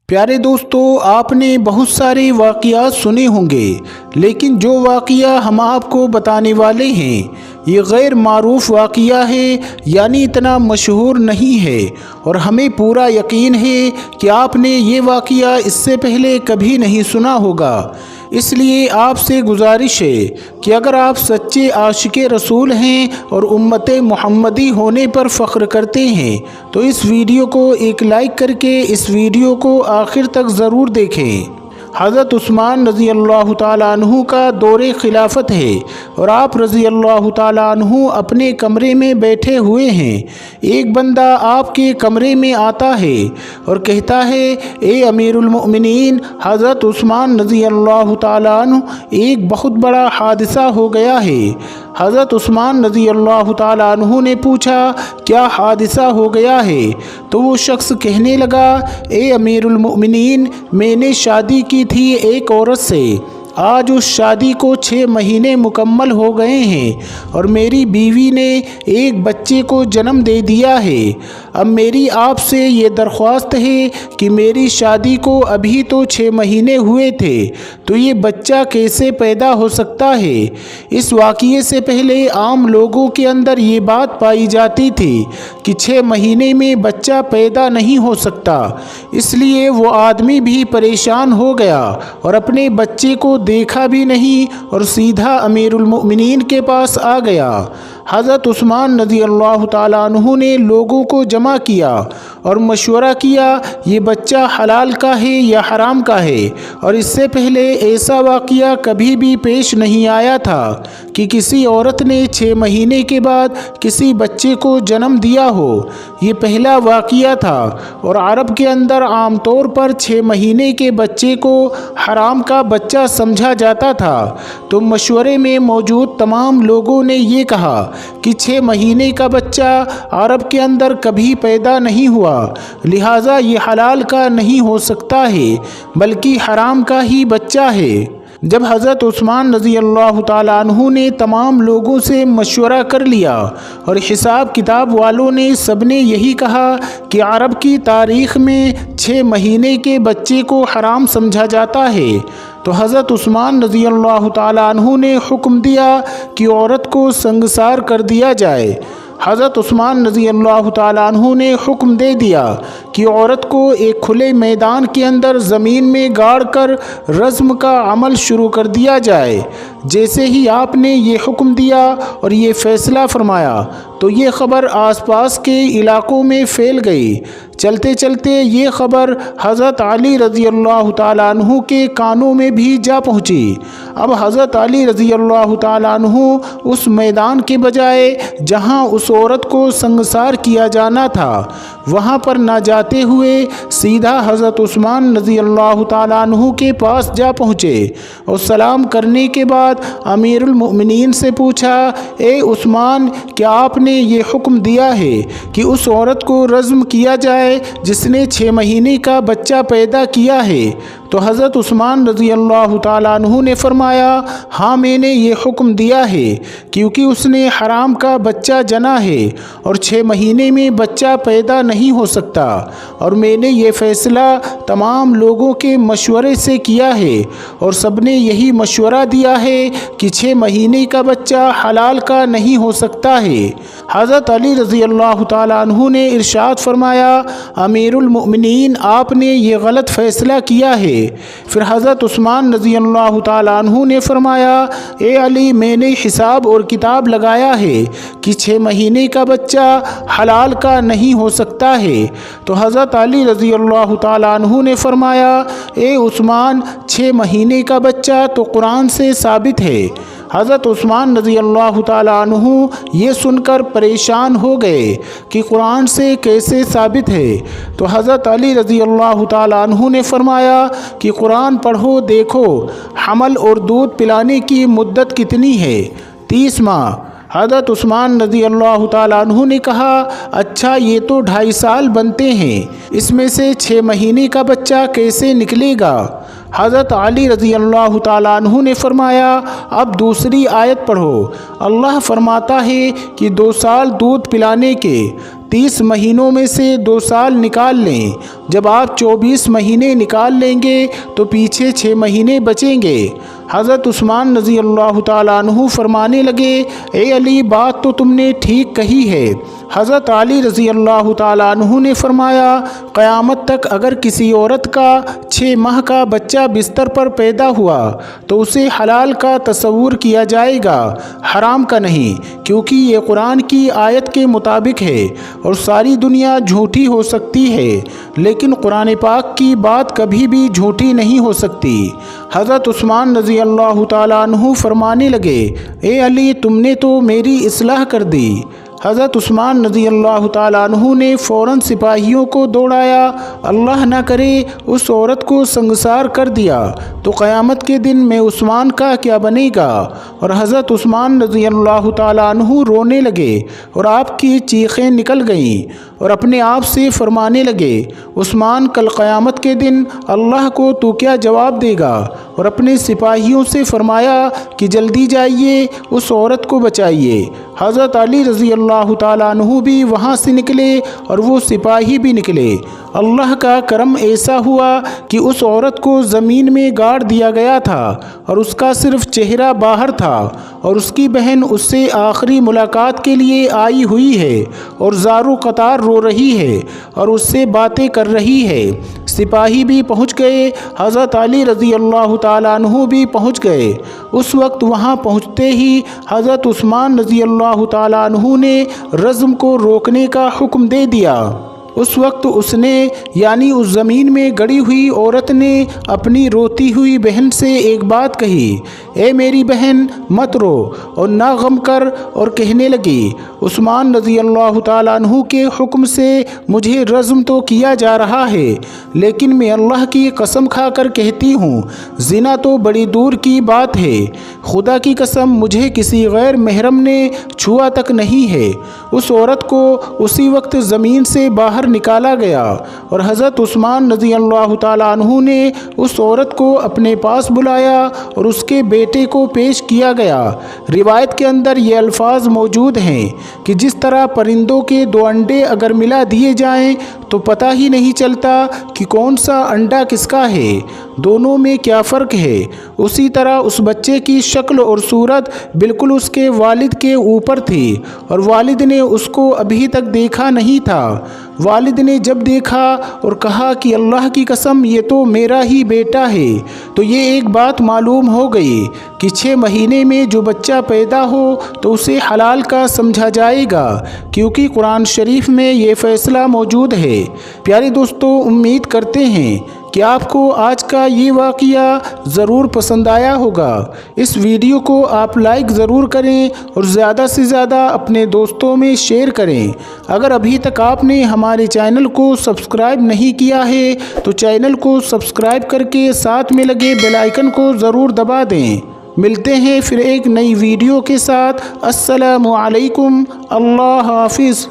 پیارے دوستو، آپ نے بہت سارے واقعات سنے ہوں گے، لیکن جو واقعہ ہم آپ کو بتانے والے ہیں یہ غیر معروف واقعہ ہے، یعنی اتنا مشہور نہیں ہے، اور ہمیں پورا یقین ہے کہ آپ نے یہ واقعہ اس سے پہلے کبھی نہیں سنا ہوگا۔ اس لیے آپ سے گزارش ہے کہ اگر آپ سچے عاشق رسول ہیں اور امت محمدی ہونے پر فخر کرتے ہیں تو اس ویڈیو کو ایک لائک کر کے اس ویڈیو کو آخر تک ضرور دیکھیں۔ حضرت عثمان رضی اللہ تعالیٰ عنہ کا دور خلافت ہے اور آپ رضی اللہ تعالیٰ عنہ اپنے کمرے میں بیٹھے ہوئے ہیں۔ ایک بندہ آپ کے کمرے میں آتا ہے اور کہتا ہے، اے امیر المؤمنین حضرت عثمان رضی اللہ تعالیٰ عنہ، ایک بہت بڑا حادثہ ہو گیا ہے۔ حضرت عثمان رضی اللہ تعالیٰ عنہ نے پوچھا، کیا حادثہ ہو گیا ہے؟ تو وہ شخص کہنے لگا، اے امیر المؤمنین، میں نے شادی کی تھی ایک عورت سے، آج اس شادی کو 6 مہینے مکمل ہو گئے ہیں اور میری بیوی نے ایک بچے کو جنم دے دیا ہے۔ اب میری آپ سے یہ درخواست ہے کہ میری شادی کو ابھی تو 6 مہینے ہوئے تھے، تو یہ بچہ کیسے پیدا ہو سکتا ہے؟ اس واقعے سے پہلے عام لوگوں کے اندر یہ بات پائی جاتی تھی کہ 6 مہینے میں بچہ پیدا نہیں ہو سکتا، اس لیے وہ آدمی بھی پریشان ہو گیا اور اپنے بچے کو دیکھا بھی نہیں اور سیدھا امیر المؤمنین کے پاس آ گیا۔ حضرت عثمان رضی اللہ تعالیٰ عنہ نے لوگوں کو جمع کیا اور مشورہ کیا، یہ بچہ حلال کا ہے یا حرام کا ہے، اور اس سے پہلے ایسا واقعہ کبھی بھی پیش نہیں آیا تھا کہ کسی عورت نے 6 مہینے کے بعد کسی بچے کو جنم دیا ہو۔ یہ پہلا واقعہ تھا اور عرب کے اندر عام طور پر 6 مہینے کے بچے کو حرام کا بچہ سمجھا جاتا تھا۔ تو مشورے میں موجود تمام لوگوں نے یہ کہا کہ 6 مہینے کا بچہ عرب کے اندر کبھی پیدا نہیں ہوا، لہٰذا یہ حلال کا نہیں ہو سکتا ہے بلکہ حرام کا ہی بچہ ہے۔ جب حضرت عثمان رضی اللہ تعالیٰ عنہ نے تمام لوگوں سے مشورہ کر لیا اور حساب کتاب والوں نے سب نے یہی کہا کہ عرب کی تاریخ میں 6 مہینے کے بچے کو حرام سمجھا جاتا ہے، تو حضرت عثمان رضی اللہ تعالیٰ عنہ نے حکم دیا کہ عورت کو سنگسار کر دیا جائے۔ حضرت عثمان رضی اللہ تعالیٰ عنہ نے حکم دے دیا کہ عورت کو ایک کھلے میدان کے اندر زمین میں گاڑ کر رجم کا عمل شروع کر دیا جائے۔ جیسے ہی آپ نے یہ حکم دیا اور یہ فیصلہ فرمایا تو یہ خبر آس پاس کے علاقوں میں پھیل گئی۔ چلتے چلتے یہ خبر حضرت علی رضی اللہ تعالیٰ عنہ کے کانوں میں بھی جا پہنچی۔ اب حضرت علی رضی اللہ تعالیٰ عنہ اس میدان کے بجائے جہاں اس عورت کو سنگسار کیا جانا تھا وہاں پر نہ جاتے ہوئے سیدھا حضرت عثمان رضی اللہ تعالیٰ عنہ کے پاس جا پہنچے اور سلام کرنے کے بعد امیر المؤمنین سے پوچھا، اے عثمان، کیا آپ نے یہ حکم دیا ہے کہ اس عورت کو رجم کیا جائے جس نے 6 مہینے کا بچہ پیدا کیا ہے؟ تو حضرت عثمان رضی اللہ تعالیٰ عنہ نے فرمایا، ہاں میں نے یہ حکم دیا ہے کیونکہ اس نے حرام کا بچہ جنا ہے اور 6 مہینے میں بچہ پیدا نہیں ہو سکتا، اور میں نے یہ فیصلہ تمام لوگوں کے مشورے سے کیا ہے اور سب نے یہی مشورہ دیا ہے کہ 6 مہینے کا بچہ حلال کا نہیں ہو سکتا ہے۔ حضرت علی رضی اللہ تعالیٰ عنہ نے ارشاد فرمایا، امیر المؤمنین، آپ نے یہ غلط فیصلہ کیا ہے۔ پھر حضرت عثمان رضی اللہ تعالیٰ عنہ نے فرمایا، اے علی، میں نے حساب اور کتاب لگایا ہے کہ 6 مہینے کا بچہ حلال کا نہیں ہو سکتا ہے۔ تو حضرت علی رضی اللہ تعالیٰ عنہ نے فرمایا، اے عثمان، 6 مہینے کا بچہ تو قرآن سے ثابت ہے۔ حضرت عثمان رضی اللہ تعالیٰ عنہ یہ سن کر پریشان ہو گئے کہ قرآن سے کیسے ثابت ہے؟ تو حضرت علی رضی اللہ تعالیٰ عنہ نے فرمایا کہ قرآن پڑھو، دیکھو حمل اور دودھ پلانے کی مدت کتنی ہے؟ 30 ماہ۔ حضرت عثمان رضی اللہ تعالیٰ عنہ نے کہا، اچھا یہ تو 2.5 سال بنتے ہیں، اس میں سے 6 مہینے کا بچہ کیسے نکلے گا؟ حضرت علی رضی اللہ تعالیٰ عنہ نے فرمایا، اب دوسری آیت پڑھو۔ اللہ فرماتا ہے کہ 2 سال دودھ پلانے کے، 30 مہینوں میں سے 2 سال نکال لیں۔ جب آپ 24 مہینے نکال لیں گے تو پیچھے 6 مہینے بچیں گے۔ حضرت عثمان رضی اللہ تعالیٰ عنہ فرمانے لگے، اے علی، بات تو تم نے ٹھیک کہی ہے۔ حضرت علی رضی اللہ تعالیٰ عنہ نے فرمایا، قیامت تک اگر کسی عورت کا 6 ماہ کا بچہ بستر پر پیدا ہوا تو اسے حلال کا تصور کیا جائے گا، حرام کا نہیں، کیونکہ یہ قرآن کی آیت کے مطابق ہے۔ اور ساری دنیا جھوٹی ہو سکتی ہے لیکن قرآن پاک کی بات کبھی بھی جھوٹی نہیں ہو سکتی۔ حضرت عثمان رضی اللہ تعالیٰ عنہ فرمانے لگے، اے علی، تم نے تو میری اصلاح کر دی۔ حضرت عثمان رضی اللہ تعالیٰ عنہ نے فوراً سپاہیوں کو دوڑایا، اللہ نہ کرے اس عورت کو سنگسار کر دیا تو قیامت کے دن میں عثمان کا کیا بنے گا۔ اور حضرت عثمان رضی اللہ تعالیٰ عنہ رونے لگے اور آپ کی چیخیں نکل گئیں اور اپنے آپ سے فرمانے لگے، عثمان، کل قیامت کے دن اللہ کو تو کیا جواب دے گا؟ اور اپنے سپاہیوں سے فرمایا کہ جلدی جائیے، اس عورت کو بچائیے۔ حضرت علی رضی اللہ تعالیٰ عنہ بھی وہاں سے نکلے اور وہ سپاہی بھی نکلے۔ اللہ کا کرم ایسا ہوا کہ اس عورت کو زمین میں گاڑ دیا گیا تھا اور اس کا صرف چہرہ باہر تھا، اور اس کی بہن اس سے آخری ملاقات کے لیے آئی ہوئی ہے اور زارو قطار رو رہی ہے اور اس سے باتیں کر رہی ہے۔ سپاہی بھی پہنچ گئے، حضرت علی رضی اللہ تعالیٰ عنہ بھی پہنچ گئے۔ اس وقت وہاں پہنچتے ہی حضرت عثمان رضی اللہ تعالیٰ عنہ نے رجم کو روکنے کا حکم دے دیا۔ اس وقت اس نے، یعنی اس زمین میں گڑی ہوئی عورت نے، اپنی روتی ہوئی بہن سے ایک بات کہی، اے میری بہن، مت رو اور نہ غم کر، اور کہنے لگی، عثمان رضی اللہ تعالیٰ عنہ کے حکم سے مجھے رجم تو کیا جا رہا ہے، لیکن میں اللہ کی قسم کھا کر کہتی ہوں، زنا تو بڑی دور کی بات ہے، خدا کی قسم مجھے کسی غیر محرم نے چھوا تک نہیں ہے۔ اس عورت کو اسی وقت زمین سے باہر نکالا گیا اور حضرت عثمان رضی اللہ تعالیٰ عنہ نے اس عورت کو اپنے پاس بلایا اور اس کے بیٹے کو پیش کیا گیا۔ روایت کے اندر یہ الفاظ موجود ہیں کہ جس طرح پرندوں کے 2 انڈے اگر ملا دیے جائیں تو پتہ ہی نہیں چلتا کہ کون سا انڈا کس کا ہے، دونوں میں کیا فرق ہے، اسی طرح اس بچے کی شکل اور صورت بالکل اس کے والد کے اوپر تھی، اور والد نے اس کو ابھی تک دیکھا نہیں تھا۔ والد نے جب دیکھا اور کہا کہ اللہ کی قسم یہ تو میرا ہی بیٹا ہے، تو یہ ایک بات معلوم ہو گئی کہ 6 مہینے میں جو بچہ پیدا ہو تو اسے حلال کا سمجھا جائے گا، کیونکہ قرآن شریف میں یہ فیصلہ موجود ہے۔ پیارے دوستو، امید کرتے ہیں کہ آپ کو آج کا یہ واقعہ ضرور پسند آیا ہوگا۔ اس ویڈیو کو آپ لائک ضرور کریں اور زیادہ سے زیادہ اپنے دوستوں میں شیئر کریں۔ اگر ابھی تک آپ نے ہمارے چینل کو سبسکرائب نہیں کیا ہے تو چینل کو سبسکرائب کر کے ساتھ میں لگے بیل آئیکن کو ضرور دبا دیں۔ ملتے ہیں پھر ایک نئی ویڈیو کے ساتھ۔ السلام علیکم، اللہ حافظ۔